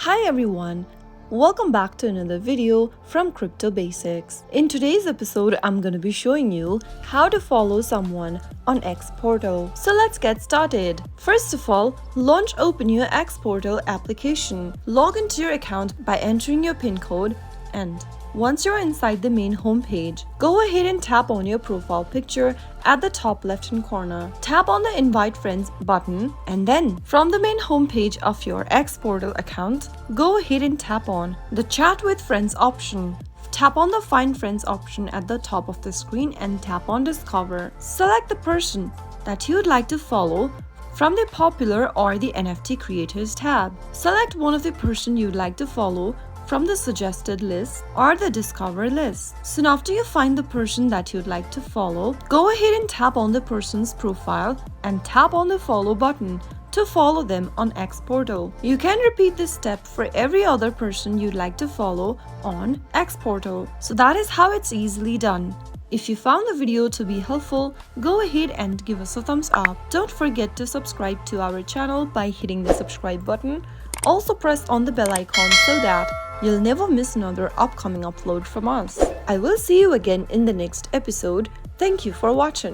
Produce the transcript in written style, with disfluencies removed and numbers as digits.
Hi everyone, welcome back to another video from Crypto Basics. In today's episode, I'm going to be showing you how to follow someone on xPortal. So let's get started. First of all, open your xPortal application. Log into your account by entering your PIN code and once you're inside the main homepage, go ahead and tap on your profile picture at the top left-hand corner. Tap on the Invite Friends button and then from the main homepage of your xPortal account, go ahead and tap on the Chat with Friends option. Tap on the Find Friends option at the top of the screen and tap on Discover. Select the person that you'd like to follow from the Popular or the NFT Creators tab. Select one of the person you'd like to follow from the suggested list or the discover list. Soon after you find the person that you'd like to follow, go ahead and tap on the person's profile and tap on the follow button to follow them on xPortal. You can repeat this step for every other person you'd like to follow on xPortal. So that is how it's easily done. If you found the video to be helpful, go ahead and give us a thumbs up. Don't forget to subscribe to our channel by hitting the subscribe button. Also press on the bell icon so that you'll never miss another upcoming upload from us. I will see you again in the next episode. Thank you for watching.